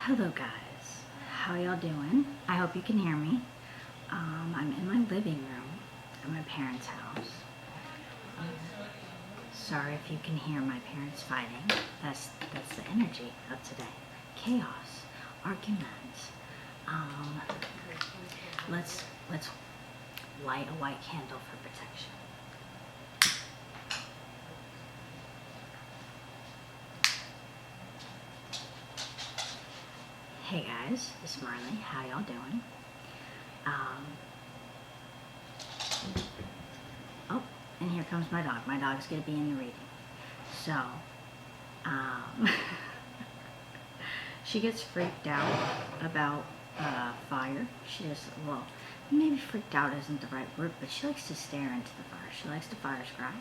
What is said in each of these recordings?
Hello guys, how y'all doing? I hope you can hear me. I'm in my living room at my parents' house. Sorry if you can hear my parents fighting. That's the energy of today. Chaos, arguments. Let's light a white candle for protection. Hey guys, it's Marley. How y'all doing? Oh, and here comes my dog. My dog's gonna be in the reading. So, she gets freaked out about fire. She just, well, maybe freaked out isn't the right word, but she likes to stare into the fire. She likes to fire scry.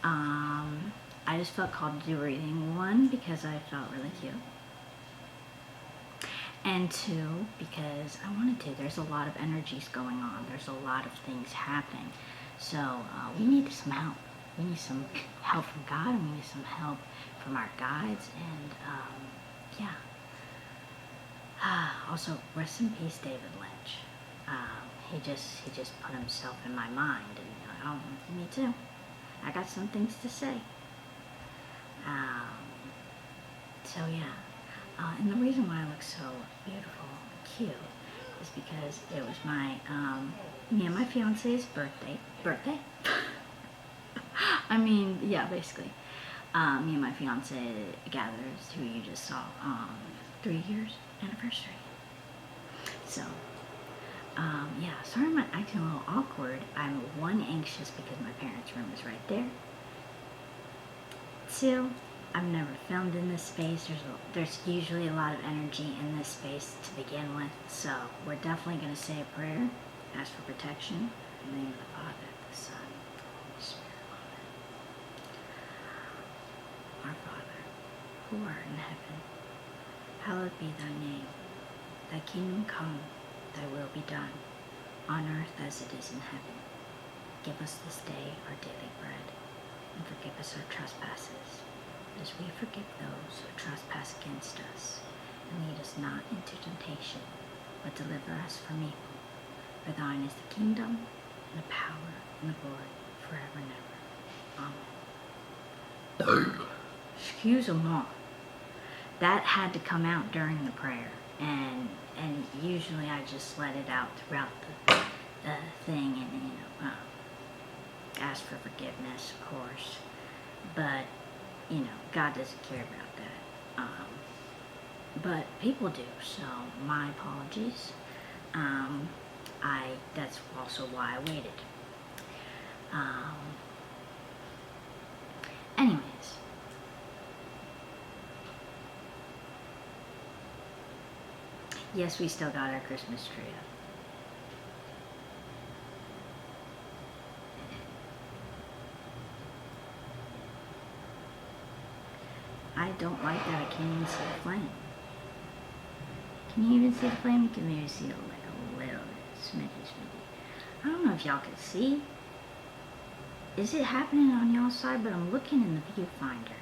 I just felt called to do a reading. One, because I felt really cute. And two, because I wanted to. There's a lot of energies going on. There's a lot of things happening. So we need some help. We need some help from God, and we need some help from our guides. And yeah. Also, rest in peace, David Lynch. He just put himself in my mind, and me too. I got some things to say. So yeah. And the reason why I look so beautiful and cute is because it was my, me and my fiance's birthday? I mean, yeah, basically. Me and my fiance gathers, who you just saw, 3 years anniversary. So, yeah, sorry I'm acting a little awkward. I'm one, anxious because my parents' room is right there. Two, I've never filmed in this space. There's usually a lot of energy in this space to begin with, so we're definitely going to say a prayer, ask for protection, in the name of the Father, the Son, and the Holy Spirit. Amen. Our Father, who art in heaven, hallowed be thy name. Thy kingdom come, thy will be done, on earth as it is in heaven. Give us this day our daily bread, and forgive us our trespasses, as we forgive those who trespass against us. And lead us not into temptation, but deliver us from evil. For thine is the kingdom, and the power, and the glory, forever and ever. Amen. Excuse-moi. That had to come out during the prayer, and usually I just let it out throughout the thing, and ask for forgiveness, of course. But God doesn't care about that. But people do, so my apologies. That's also why I waited. Anyways. Yes, we still got our Christmas tree up. I don't like that I can't even see the flame. Can you even see the flame? You can maybe see it like a little bit, smitty. I don't know if y'all can see. Is it happening on y'all's side? But I'm looking in the viewfinder,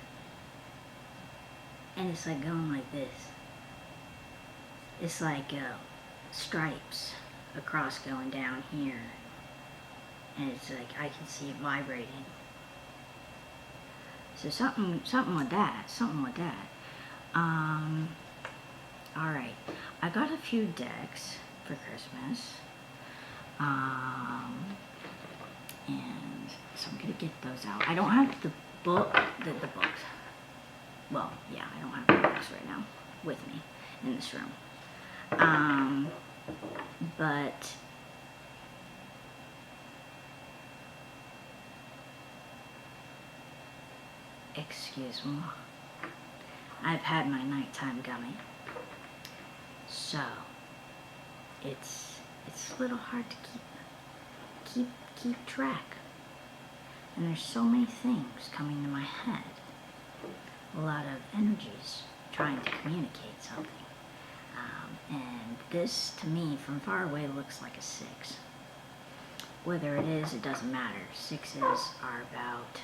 and it's like going like this. It's like stripes across going down here, and it's like I can see it vibrating. So something with that. Alright. I got a few decks for Christmas. And so I'm gonna get those out. I don't have the books. Well, yeah, I don't have the books right now with me in this room. But excuse me, I've had my nighttime gummy, so it's a little hard to keep track, and there's so many things coming to my head, a lot of energies trying to communicate something, and this to me from far away looks like a 6. Whether it is, it doesn't matter. 6s are about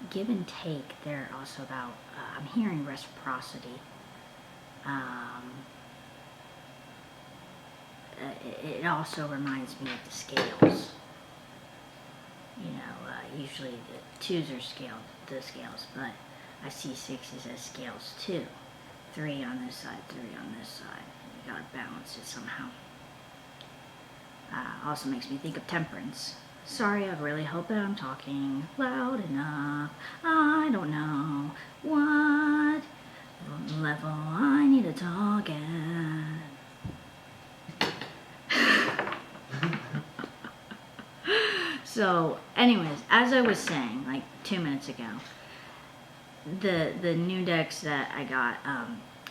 give and take. They're also about, I'm hearing reciprocity, It also reminds me of the scales. Usually the 2s are the scales, but I see 6s as scales too. 3 on this side, 3 on this side. You gotta balance it somehow. Also makes me think of temperance. Sorry, I really hope that I'm talking loud enough. I don't know what level I need to talk at. So, anyways, as I was saying, like 2 minutes ago, the new decks that I got,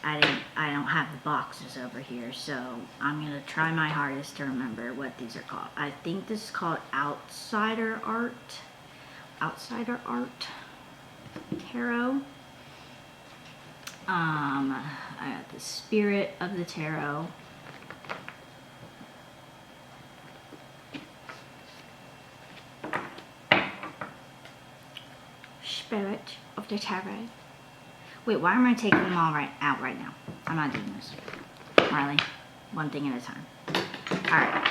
I don't have the boxes over here, so I'm gonna try my hardest to remember what these are called. I think this is called Outsider Art Tarot. I got the Spirit of the Tarot. Spirit of the Tarot. Wait, why am I taking them all out right now? I'm not doing this. Marley, one thing at a time. Alright.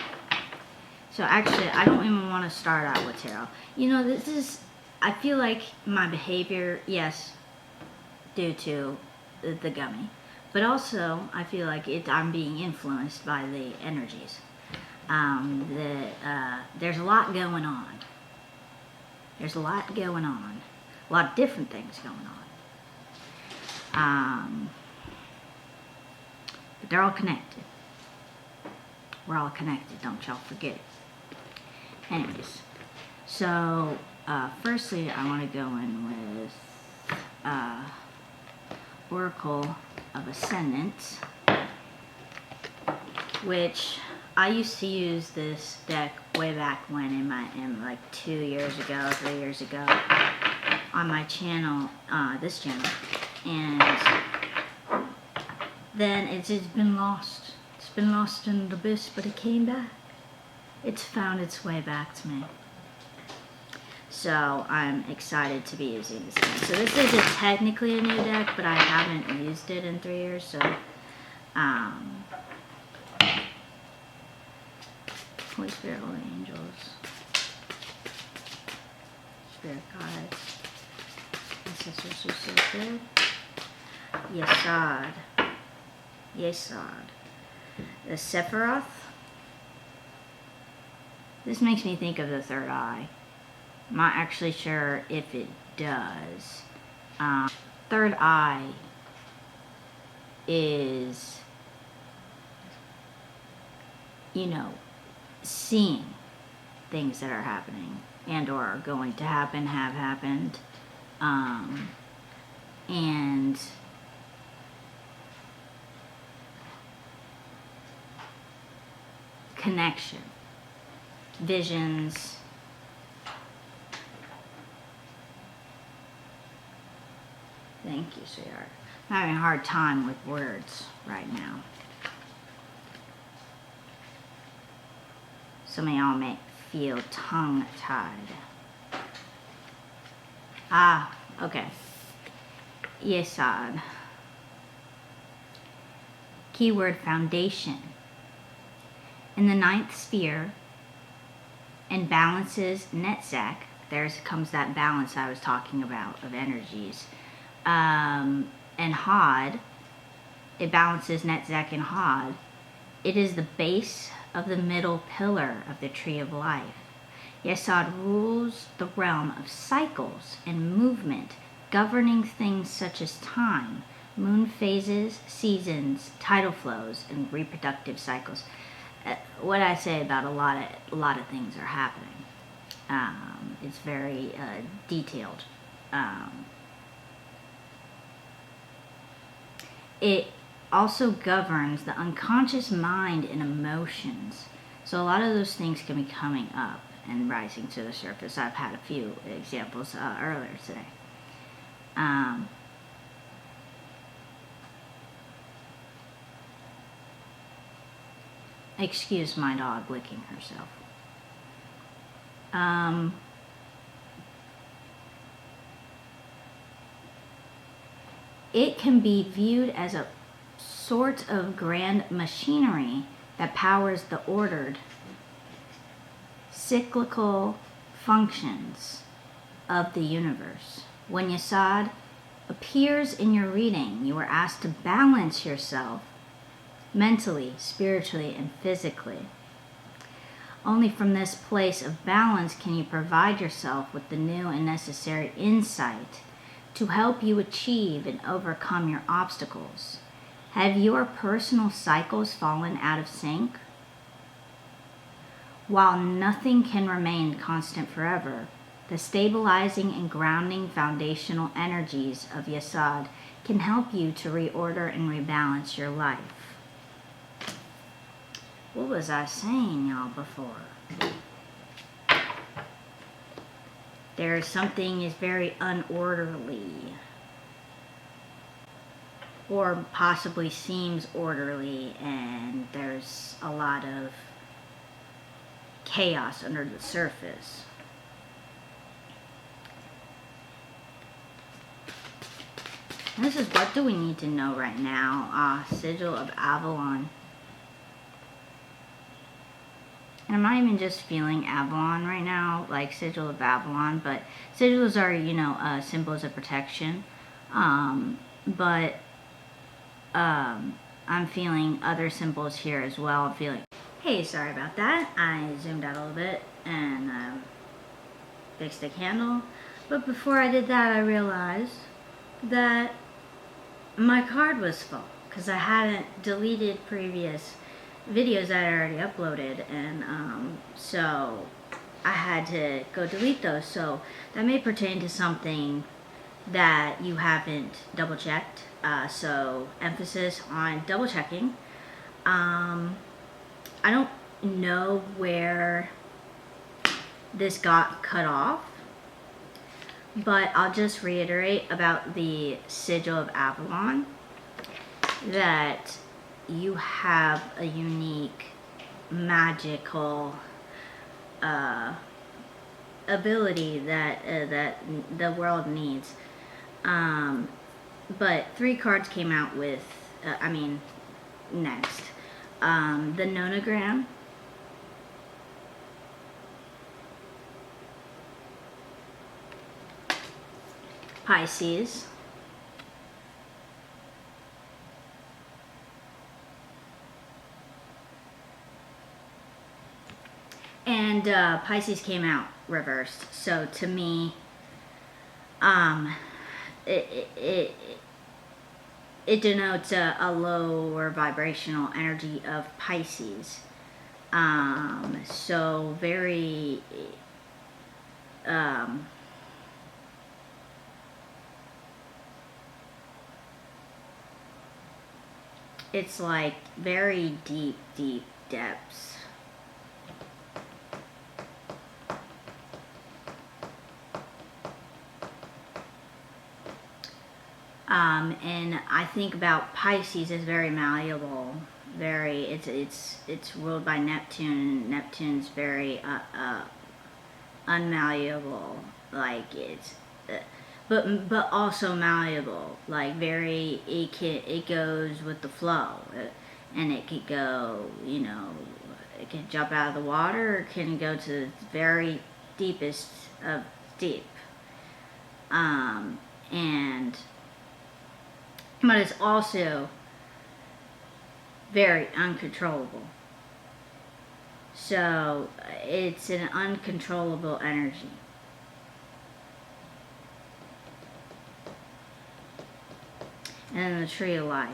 So actually, I don't even want to start out with tarot. I feel like my behavior, yes, due to the gummy. But also, I feel like I'm being influenced by the energies. There's a lot going on. There's a lot going on. A lot of different things going on. But they're all connected. We're all connected, don't y'all forget it. Anyways, so firstly I want to go in with Oracle of Ascendance, which I used to use this deck way back when in like 2 years ago, 3 years ago, on my channel, this channel, and then it's been lost. It's been lost in the abyss, but it came back. It's found its way back to me. So I'm excited to be using this deck. So this isn't technically a new deck, but I haven't used it in 3 years, so Holy Spirit, Holy Angels, Spirit Guides, Ancestors who sacred, Yesod, the Sephiroth. This makes me think of the third eye. I'm not actually sure if it does. Third eye is, seeing things that are happening and or are going to happen, have happened, and connection, visions, thank you, sweetheart. I'm having a hard time with words right now. Some of y'all may feel tongue-tied. Okay. Yesod. Keyword foundation. In the 9th sphere, and balances Netzach, there comes that balance I was talking about of energies. And Hod, it balances Netzach and Hod. It is the base of the middle pillar of the tree of life. Yesod rules the realm of cycles and movement, governing things such as time, moon phases, seasons, tidal flows, and reproductive cycles. What I say about a lot of things are happening. It's very detailed. It also governs the unconscious mind and emotions. So a lot of those things can be coming up and rising to the surface. I've had a few examples earlier today. Excuse my dog licking herself. It can be viewed as a sort of grand machinery that powers the ordered, cyclical functions of the universe. When Yesod appears in your reading, you are asked to balance yourself mentally, spiritually, and physically. Only from this place of balance can you provide yourself with the new and necessary insight to help you achieve and overcome your obstacles. Have your personal cycles fallen out of sync? While nothing can remain constant forever, the stabilizing and grounding foundational energies of Yesod can help you to reorder and rebalance your life. What was I saying, y'all, before? There's something is very unorderly, or possibly seems orderly, and there's a lot of chaos under the surface. This is what do we need to know right now? Sigil of Avalon. And I'm not even just feeling Avalon right now, like Sigil of Avalon, but sigils are, symbols of protection. But I'm feeling other symbols here as well. I'm feeling, hey, sorry about that. I zoomed out a little bit and fixed the candle. But before I did that, I realized that my card was full because I hadn't deleted previous videos that I already uploaded, and so I had to go delete those. So that may pertain to something that you haven't double checked, so emphasis on double checking. I don't know where this got cut off, but I'll just reiterate about the Sigil of Avalon that you have a unique magical ability that that the world needs. But 3 cards came out with, next. The nonogram, Pisces, and Pisces came out reversed. So to me, it denotes a lower vibrational energy of Pisces. So very it's like very deep depths. And I think about Pisces as very malleable, very, it's ruled by Neptune. Neptune's very unmalleable, like it's but also malleable, like very, it goes with the flow, and it could go, it can jump out of the water, or it can go to the very deepest of deep, but it's also very uncontrollable. So it's an uncontrollable energy. And then the Tree of Life.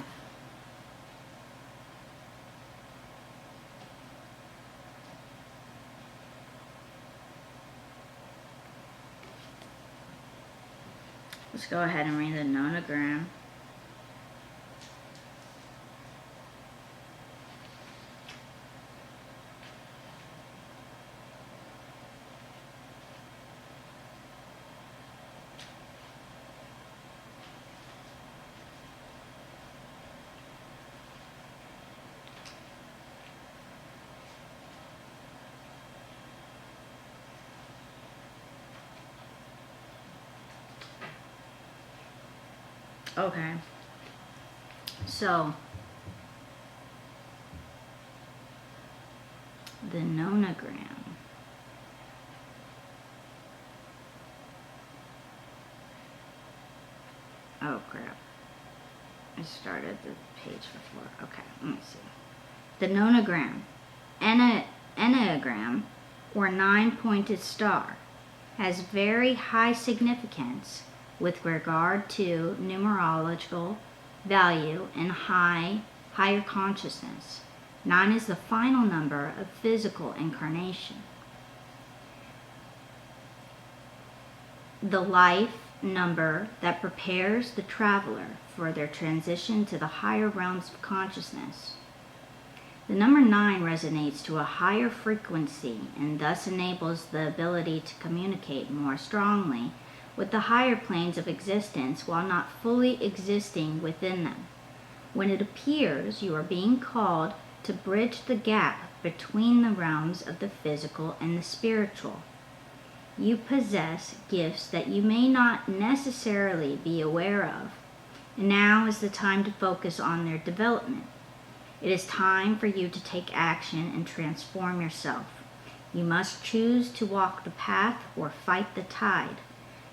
Let's go ahead and read the nonogram. Okay, so The nonogram. Oh crap. I started the page before. Okay, let me see. The nonogram, enneagram, or 9-pointed star, has very high significance with regard to numerological value and higher consciousness. 9 is the final number of physical incarnation. The life number that prepares the traveler for their transition to the higher realms of consciousness. The number 9 resonates to a higher frequency and thus enables the ability to communicate more strongly with the higher planes of existence while not fully existing within them. When it appears, you are being called to bridge the gap between the realms of the physical and the spiritual. You possess gifts that you may not necessarily be aware of. Now is the time to focus on their development. It is time for you to take action and transform yourself. You must choose to walk the path or fight the tide.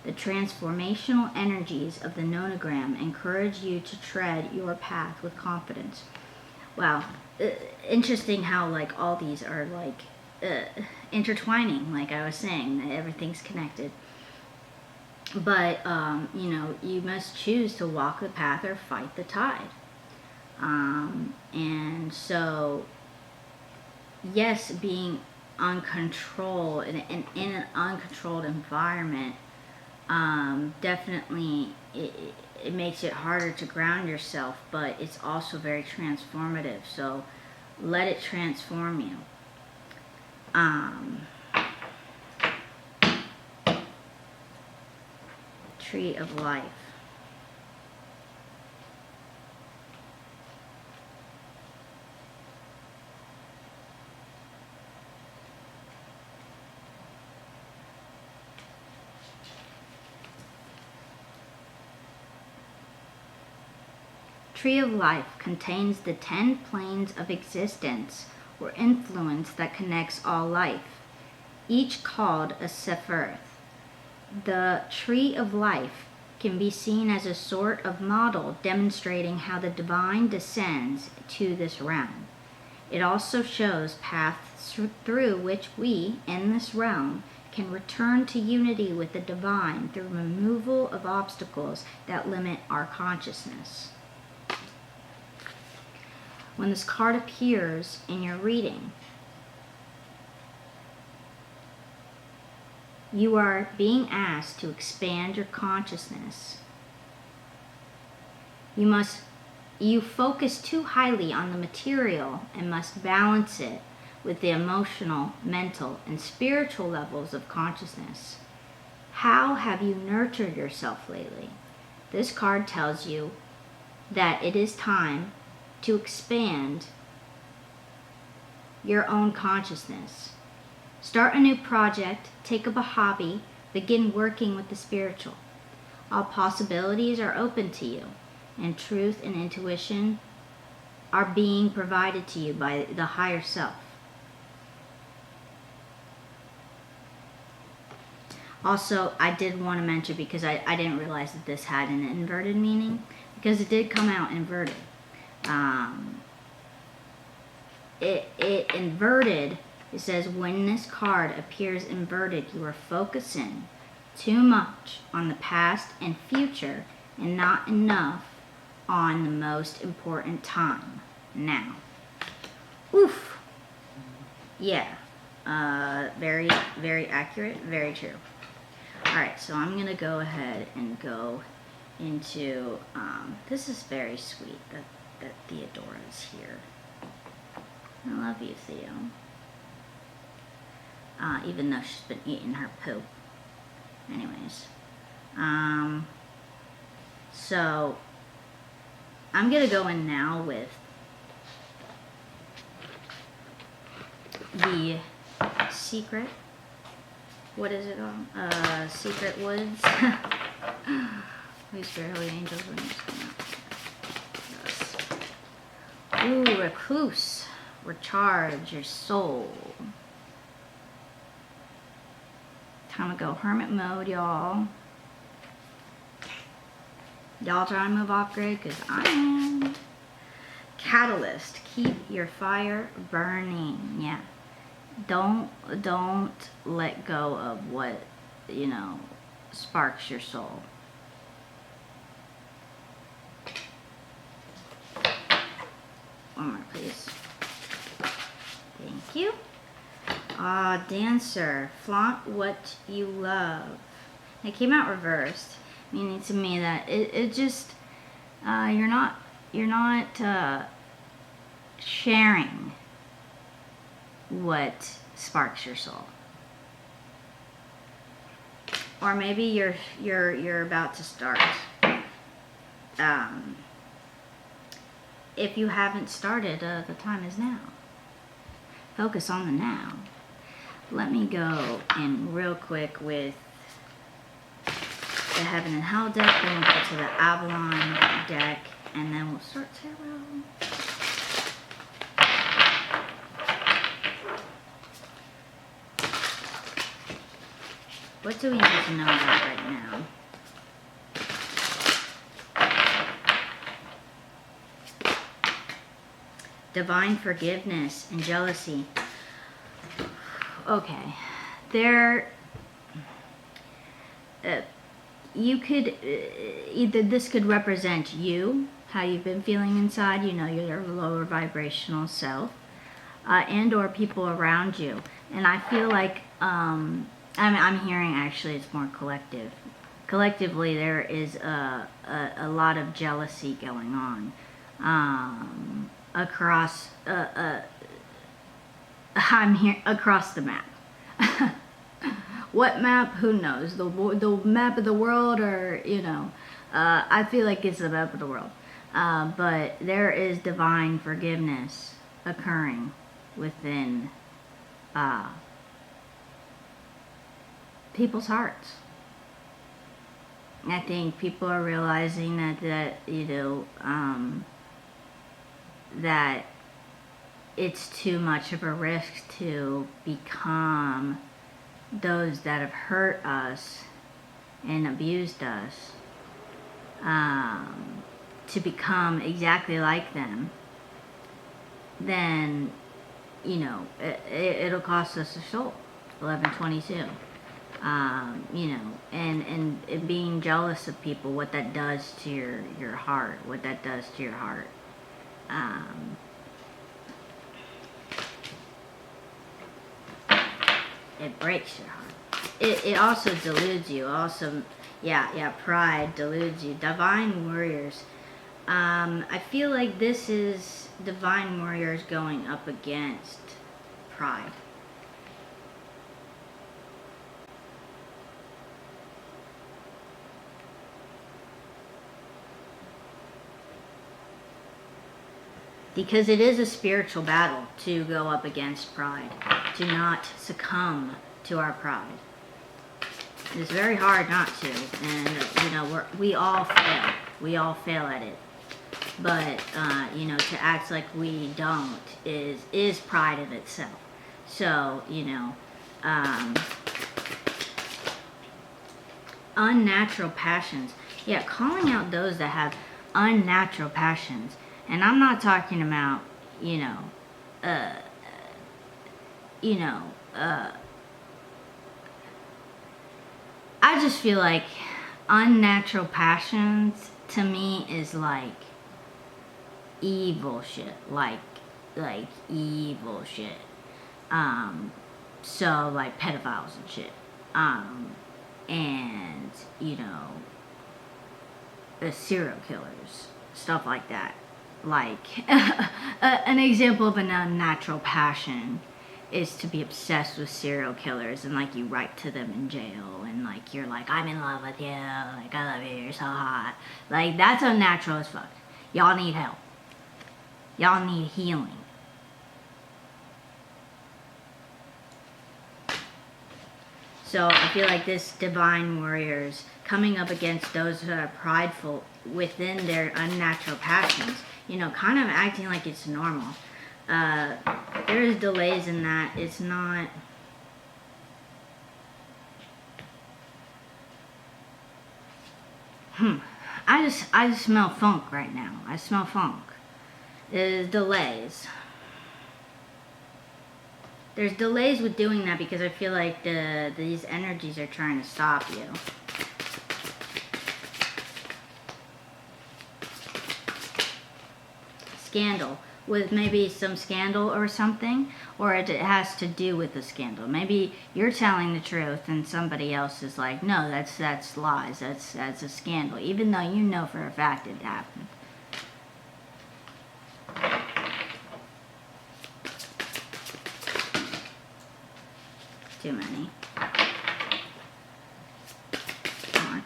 The transformational energies of the nonogram encourage you to tread your path with confidence. Wow, interesting how like all these are like intertwining, like I was saying, everything's connected. But, you know, you must choose to walk the path or fight the tide. And so, yes, being uncontrolled in an uncontrolled environment, definitely it makes it harder to ground yourself, but it's also very transformative. So let it transform you. Tree of Life. Tree of Life contains the 10 planes of existence or influence that connects all life, each called a Sephiroth. The Tree of Life can be seen as a sort of model demonstrating how the divine descends to this realm. It also shows paths through which we, in this realm, can return to unity with the divine through removal of obstacles that limit our consciousness. When this card appears in your reading, you are being asked to expand your consciousness. You focus too highly on the material and must balance it with the emotional, mental, and spiritual levels of consciousness. How have you nurtured yourself lately? This card tells you that it is time to expand your own consciousness. Start a new project, take up a hobby, begin working with the spiritual. All possibilities are open to you, and truth and intuition are being provided to you by the higher self. Also, I did want to mention, because I didn't realize that this had an inverted meaning, because it did come out inverted. It inverted. It says, when this card appears inverted, you are focusing too much on the past and future and not enough on the most important time, now. Oof. Yeah. Very, very accurate. Very true. Alright, so I'm going to go ahead and go into, this is very sweet that Theodora's here. I love you, Theo. Even though she's been eating her poop. Anyways. So, I'm going to go in now with the Secret. What is it called? Secret Woods. Holy Spirit, Holy Angels, when you come out. Yes. Ooh, Recluse. recharge your soul. Time to go hermit mode, y'all. Y'all trying to move off grid? Because I am. Catalyst. Keep your fire burning. Yeah. Don't let go of what, you know, sparks your soul. One more, please. Thank you. Dancer. Flaunt what you love. It came out reversed, meaning to me that it just, you're not sharing what sparks your soul. Or maybe you're about to start. If you haven't started, the time is now. Focus on the now. Let me go in real quick with the Heaven and Hell deck, then we'll go to the Avalon deck, and then we'll start tarot. What do we need to know about right now? Divine forgiveness and jealousy. Okay, you could, either this could represent you, how you've been feeling inside, you know, your lower vibrational self, and or people around you. And I feel like, I'm hearing actually it's more collective. Collectively, there is a lot of jealousy going on across I'm here across the map. What map? Who knows? The map of the world, or you know, I feel like it's the map of the world. But there is divine forgiveness occurring within people's hearts. I think people are realizing that you know, that it's too much of a risk to become those that have hurt us and abused us, to become exactly like them. Then, you know, it'll cost us a soul. 1122. You know, and being jealous of people, what that does to your heart, what that does to your heart. It breaks your heart. It also deludes you. Also, yeah, pride deludes you. Divine warriors. I feel like this is divine warriors going up against pride. Because it is a spiritual battle to go up against pride, to not succumb to our pride. It's very hard not to, and you know, we all fail. We all fail at it. But you know, to act like we don't is pride in itself. So you know, unnatural passions. Yeah, calling out those that have unnatural passions. And I'm not talking about, you know, I just feel like unnatural passions to me is like evil shit, like evil shit. So like pedophiles and shit, and you know, the serial killers, stuff like that. Like an example of an unnatural passion is to be obsessed with serial killers, and like you write to them in jail, and like you're like, I'm in love with you, like I love you, you're so hot. Like that's unnatural as fuck. Y'all need help. Y'all need healing. So I feel like this divine warriors coming up against those that are prideful within their unnatural passions, you know, kind of acting like it's normal. There is delays in that. It's not... I just smell funk right now. I smell funk. There's delays. There's delays with doing that because I feel like these energies are trying to stop you. Scandal. With maybe some scandal or something, or it has to do with the scandal. Maybe you're telling the truth and somebody else is like, no, that's lies, that's a scandal, even though you know for a fact it happened. Too many. More.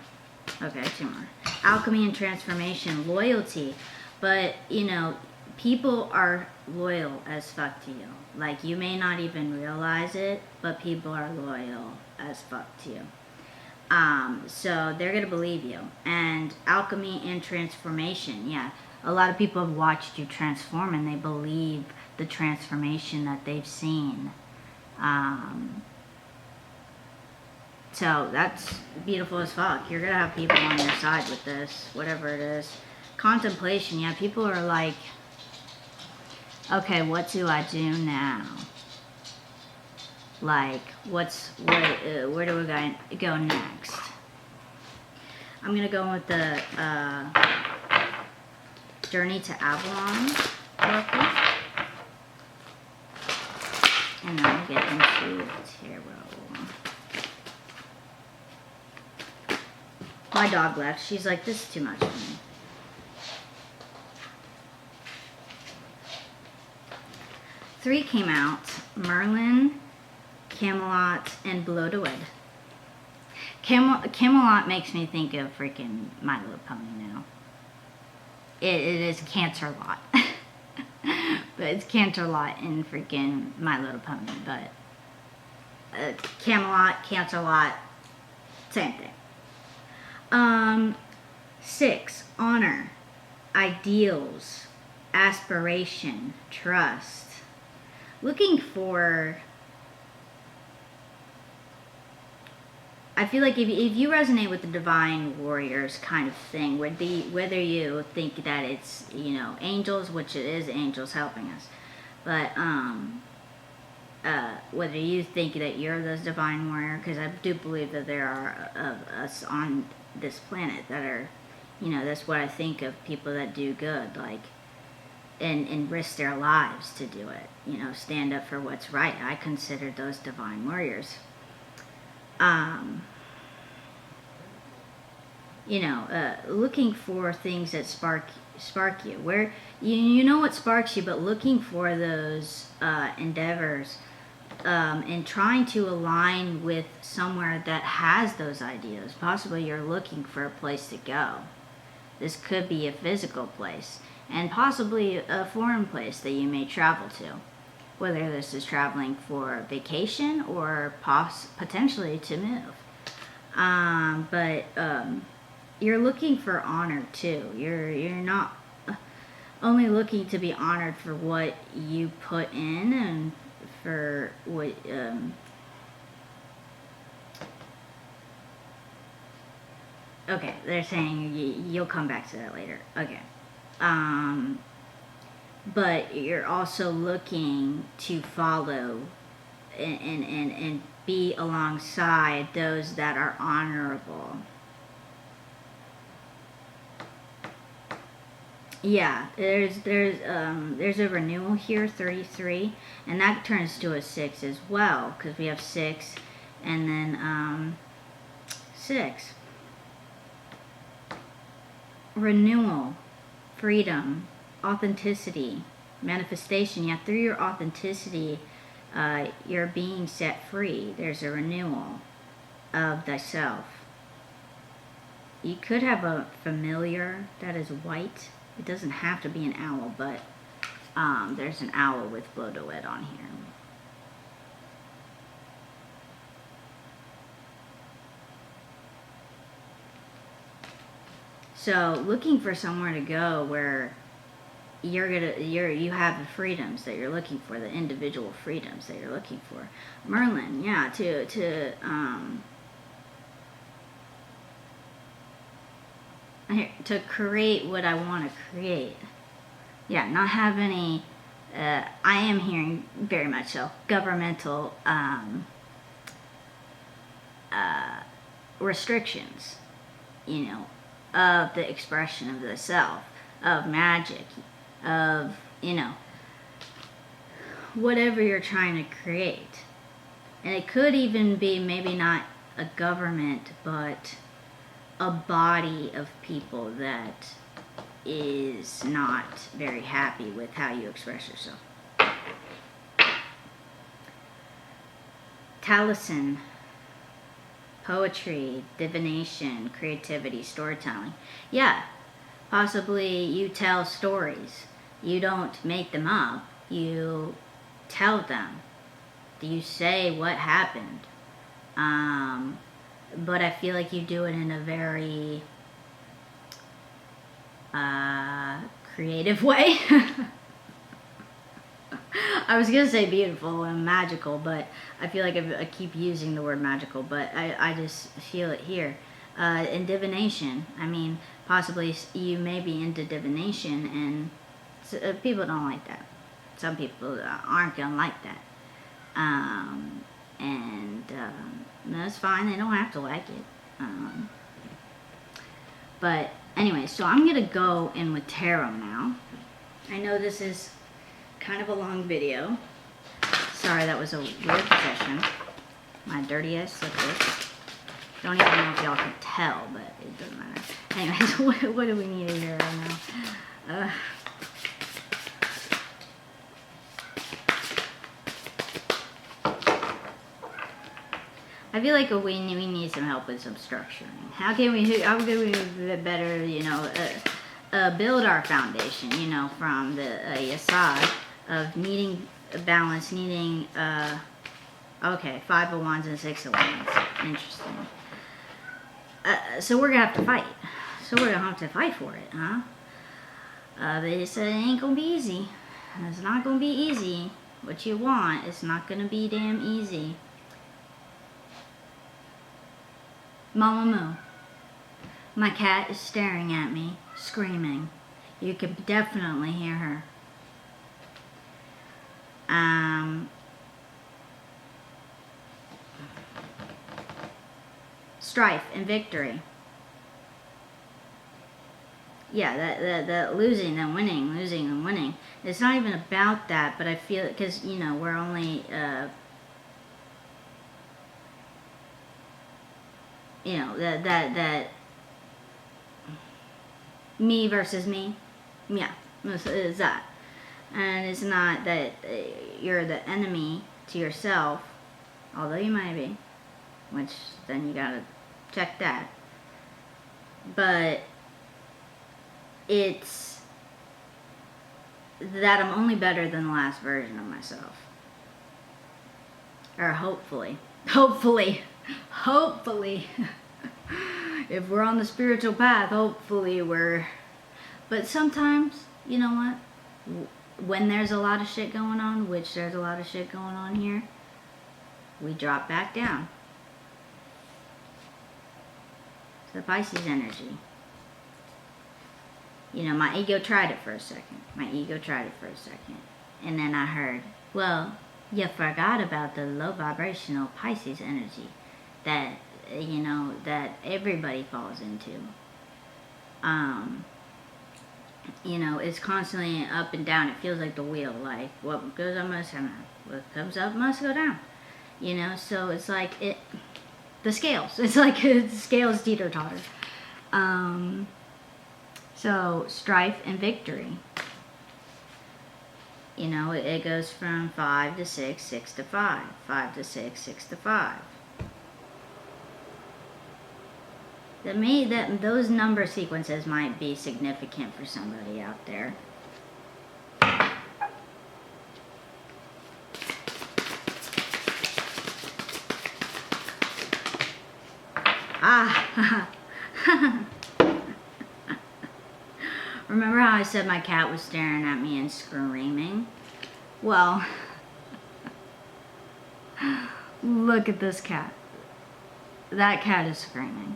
Okay, 2 more. Alchemy and transformation, loyalty. But, you know, people are loyal as fuck to you. Like, you may not even realize it, but people are loyal as fuck to you. So they're gonna believe you. And alchemy and transformation, yeah. A lot of people have watched you transform and they believe the transformation that they've seen. So that's beautiful as fuck. You're gonna have people on your side with this, whatever it is. Contemplation, yeah, people are like, okay, what do I do now? Like, where do we go next? I'm gonna go with the Journey to Avalon oracle, and then we'll get into tarot. My dog left. She's like, this is too much for me. Three came out: Merlin, Camelot, and Bloodwood. Camelot makes me think of freaking My Little Pony now. It is Canterlot. But it's Canterlot in freaking My Little Pony. But Camelot, Canterlot, same thing. 6, honor, ideals, aspiration, trust. Looking for... I feel like if you resonate with the divine warriors kind of thing, whether you think that it's, you know, angels, which it is angels helping us, but whether you think that you're this divine warrior, because I do believe that there are of us on this planet that are, you know, that's what I think of, people that do good, like, and risk their lives to do it, you know, stand up for what's right. I consider those divine warriors. You know, looking for things that spark you, where you know what sparks you, but looking for those endeavors, and trying to align with somewhere that has those ideas. Possibly you're looking for a place to go. This could be a physical place, and possibly a foreign place that you may travel to. Whether this is traveling for vacation or potentially to move. But you're looking for honor too. You're not only looking to be honored for what you put in and for what okay, they're saying you'll come back to that later. Okay. But you're also looking to follow and be alongside those that are honorable. Yeah, there's a renewal here, 33, and that turns to a 6 as well, because we have 6 and then 6. Renewal, freedom, authenticity, manifestation. Yeah, through your authenticity, you're being set free. There's a renewal of thyself. You could have a familiar that is white. It doesn't have to be an owl, but there's an owl with Bloodwood on here. So looking for somewhere to go where you have the freedoms that you're looking for, the individual freedoms that you're looking for. Merlin, yeah, to create what I want to create. Yeah, not have any, I am hearing very much so, governmental restrictions, you know, of the expression of the self, of magic, of, you know, whatever you're trying to create. And it could even be maybe not a government, but a body of people that is not very happy with how you express yourself. Taliesin, poetry, divination, creativity, storytelling. Yeah, possibly you tell stories. You don't make them up. You tell them. You say what happened. But I feel like you do it in a very creative way. I was going to say beautiful and magical, but I feel like I keep using the word magical, but I just feel it here. In divination, I mean, possibly you may be into divination, and people don't like that. Some people aren't going to like that. That's fine. They don't have to like it. But anyway, so I'm going to go in with tarot now. I know this is kind of a long video. Sorry, that was a weird session. My dirty ass slippers. Don't even know if y'all can tell, but it doesn't matter. Anyways, what do we need to hear right now? I feel like we need some help with some structuring. How can we better, you know, build our foundation, you know, from the yasad of needing balance, needing, okay, 5 of Wands and 6 of Wands. Interesting. So we're going to have to fight. So we're going to have to fight for it, huh? They said it ain't going to be easy. It's not going to be easy. What you want, it's not going to be damn easy. Mama Moo. My cat is staring at me, screaming. You can definitely hear her. Strife and victory. Yeah, the losing and winning, losing and winning. It's not even about that, but I feel, because, you know, we're only, you know, that me versus me. Yeah, it's that. And it's not that you're the enemy to yourself, although you might be, which then you gotta check that. But it's that I'm only better than the last version of myself. Or hopefully. If we're on the spiritual path, hopefully we're... But sometimes, you know what? When there's a lot of shit going on, which there's a lot of shit going on here, we drop back down. It's the Pisces energy. You know, my ego tried it for a second. And then I heard, well, you forgot about the low vibrational Pisces energy that, you know, that everybody falls into. You know, it's constantly up and down. It feels like the wheel, like what goes up must come down. What comes up must go down. You know, so it's like the scales. It's like the scales teeter-totter. So strife and victory. You know, it goes from 5 to 6, 6 to 5, 5 to 6, 6 to 5. Those number sequences might be significant for somebody out there. Remember how I said my cat was staring at me and screaming? Well, look at this cat. That cat is screaming.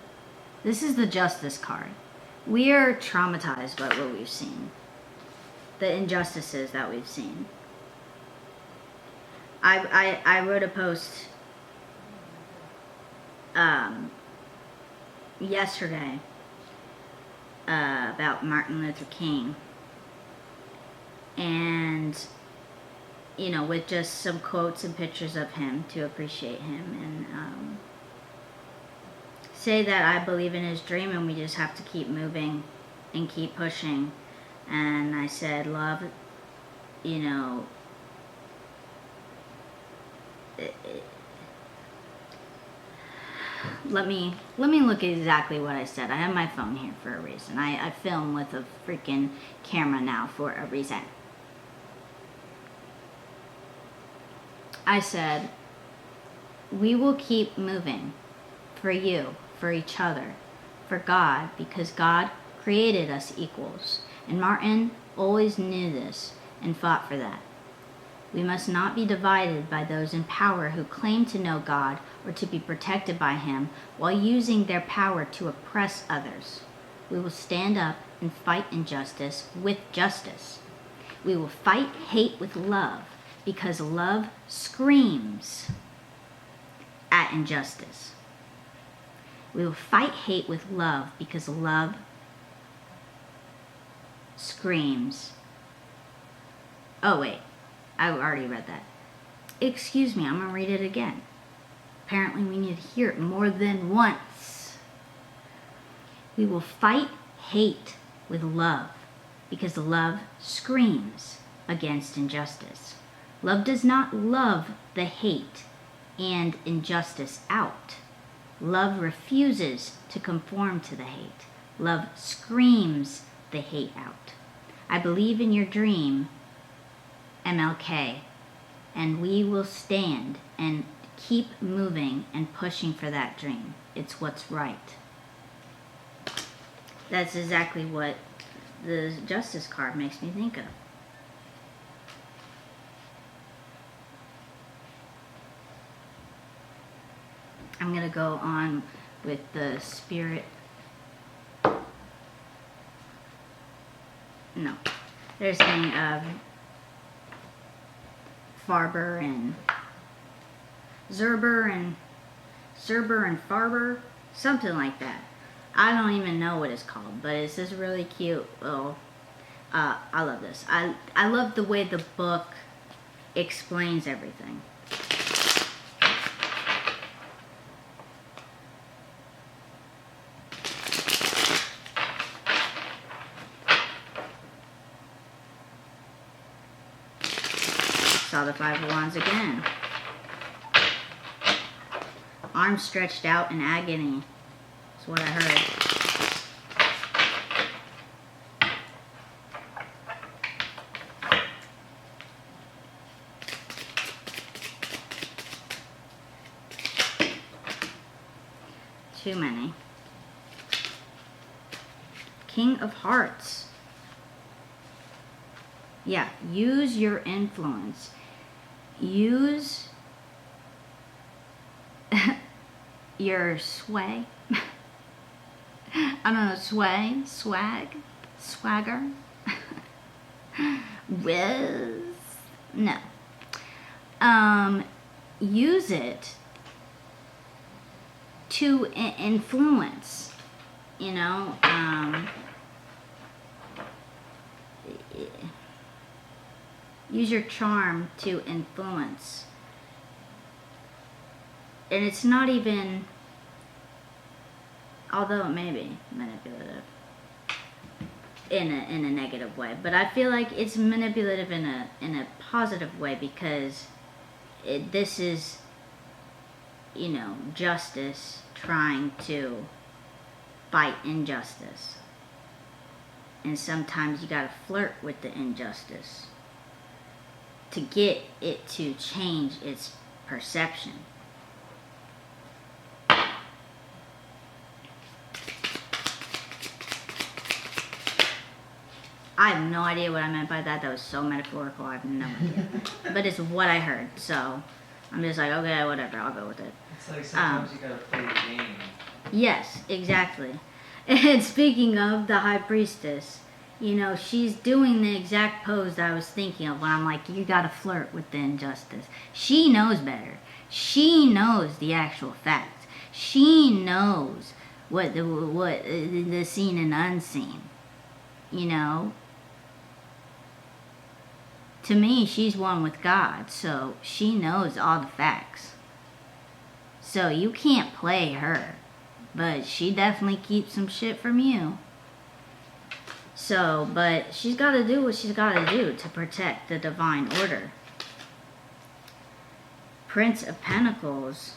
This is the justice card. We are traumatized by what we've seen. The injustices that we've seen. I wrote a post yesterday about Martin Luther King, and you know, with just some quotes and pictures of him to appreciate him, and say that I believe in his dream and we just have to keep moving and keep pushing. And I said, love, you know, let me look at exactly what I said. I have my phone here for a reason. I film with a freaking camera now for a reason. I said, we will keep moving for you, for each other, for God, because God created us equals. And Martin always knew this and fought for that. We must not be divided by those in power who claim to know God or to be protected by Him while using their power to oppress others. We will stand up and fight injustice with justice. We will fight hate with love, because love screams at injustice. We will fight hate with love, because love screams. Oh wait, I already read that. Excuse me, I'm going to read it again. Apparently we need to hear it more than once. We will fight hate with love, because love screams against injustice. Love does not love the hate and injustice out. Love refuses to conform to the hate. Love screams the hate out. I believe in your dream, MLK, and we will stand and keep moving and pushing for that dream. It's what's right. That's exactly what the justice card makes me think of. I'm going to go on with the spirit. No. They're saying Farber and Zerber and Farber, something like that. I don't even know what it's called, but it's this really cute little, I love this. I love the way the book explains everything. Saw the Five of Wands again. Arms stretched out in agony. That's what I heard. Too many. King of Hearts. Yeah, use your influence. Use your sway. I don't know, swagger. Whiz. No. Use it to influence, you know, use your charm to influence. And it's not even, although it may be manipulative in a negative way, but I feel like it's manipulative in a positive way, because this is, you know, justice trying to fight injustice. And sometimes you gotta flirt with the injustice to get it to change its perception. I have no idea what I meant by that. That was so metaphorical. I have no idea. But it's what I heard. So I'm just like, okay, whatever. I'll go with it. It's like sometimes you gotta play the game. Yes, exactly. And speaking of the High Priestess, you know, she's doing the exact pose that I was thinking of when I'm like, you gotta flirt with the injustice. She knows better. She knows the actual facts. She knows what the seen and unseen. You know? To me, she's one with God, so she knows all the facts. So you can't play her. But she definitely keeps some shit from you. So, but she's got to do what she's got to do to protect the divine order. Prince of Pentacles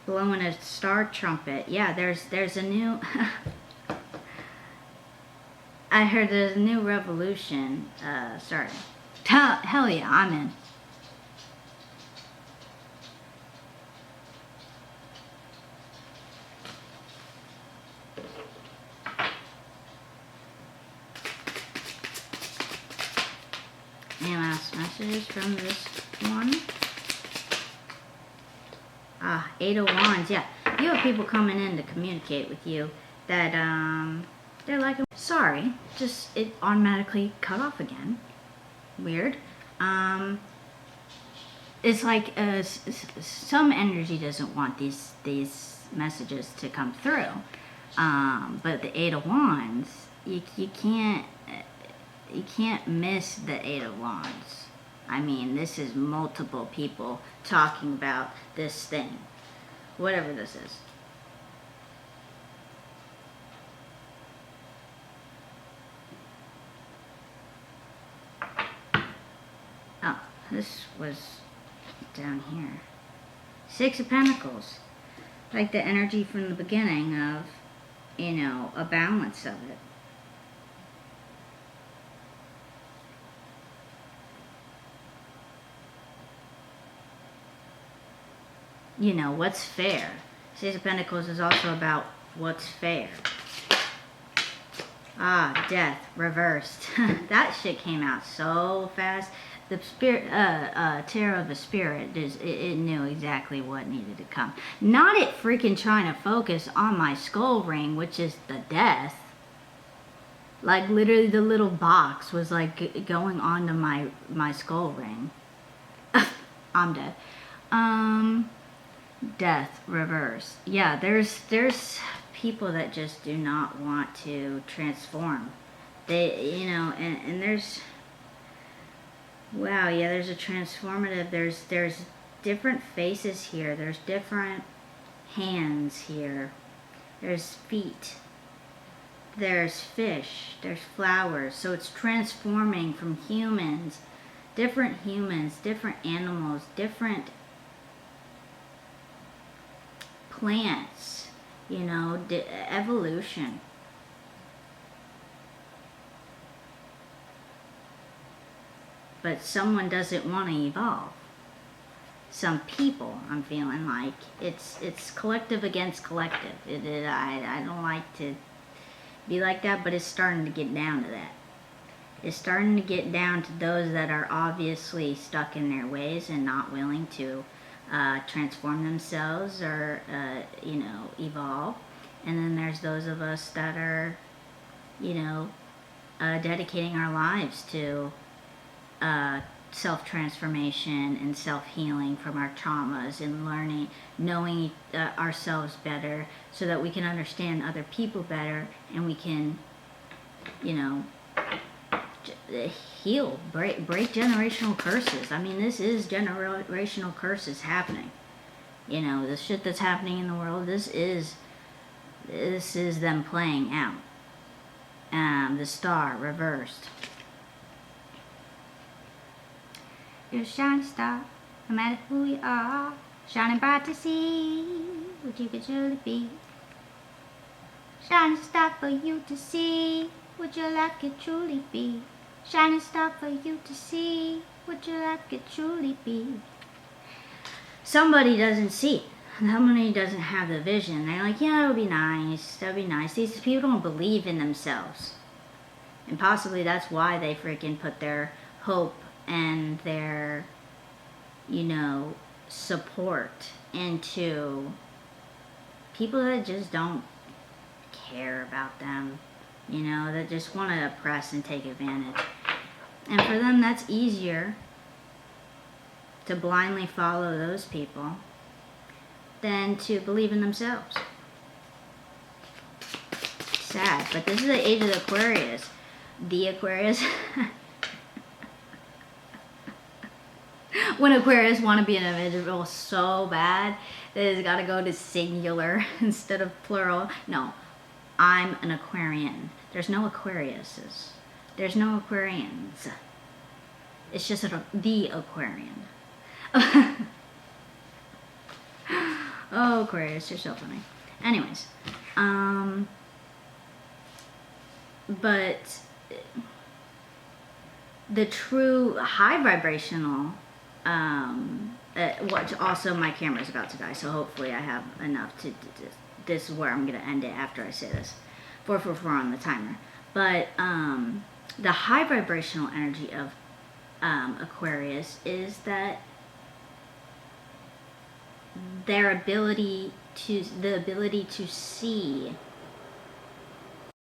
blowing a star trumpet. Yeah, there's a new... I heard there's a new revolution starting. Hell yeah, I'm in. Any last messages from this one? Eight of Wands, yeah. You have people coming in to communicate with you that, they're like, sorry, just, it automatically cut off again. Weird. It's like, some energy doesn't want these messages to come through. But the Eight of Wands, you can't miss the Eight of Wands. I mean, this is multiple people talking about this thing. Whatever this is. Oh, this was down here. Six of Pentacles. Like the energy from the beginning of, you know, a balance of it. You know, what's fair. Six of Pentacles is also about what's fair. Death, reversed. That shit came out so fast. The spirit, Tarot of the Spirit, it knew exactly what needed to come. Not it freaking trying to focus on my skull ring, which is the death. Like, literally the little box was, like, going onto my skull ring. I'm dead. Death, reverse. Yeah, there's people that just do not want to transform. They, you know, and there's... Wow, yeah, there's a transformative, there's different faces here, there's different hands here, there's feet, there's fish, there's flowers, so it's transforming from humans, different animals, different plants, you know, evolution. But someone doesn't want to evolve. Some people, I'm feeling like, it's collective against collective. I don't like to be like that, but it's starting to get down to that. It's starting to get down to those that are obviously stuck in their ways and not willing to transform themselves or, you know, evolve. And then there's those of us that are, you know, dedicating our lives to self-transformation and self-healing from our traumas and learning, knowing ourselves better so that we can understand other people better and we can, you know, heal, break generational curses. I mean, this is generational curses happening. You know, the shit that's happening in the world, this is them playing out. The Star, reversed. You're a shining star, no matter who you are, shining bright to see what you could truly be. Shining star for you to see what your life could truly be. Shining star for you to see what your life could truly be. Somebody doesn't see. Somebody doesn't have the vision. They're like, yeah, it'll be nice. That'll be nice. These people don't believe in themselves. And possibly that's why they freaking put their hope and their, support into people that just don't care about them, that just want to oppress and take advantage. And for them, that's easier to blindly follow those people than to believe in themselves. Sad, but this is the age of the Aquarius. The Aquarius. When Aquarius want to be an individual so bad that it's got to go to singular instead of plural. No, I'm an Aquarian. There's no Aquariuses. There's no Aquarians. It's just the Aquarian. Oh, Aquarius, you're so funny. Anyways, but the true high vibrational, which also my camera's about to die, so hopefully I have enough to, this is where I'm going to end it after I say this. 444 on the timer. But the high vibrational energy of Aquarius is that the ability to see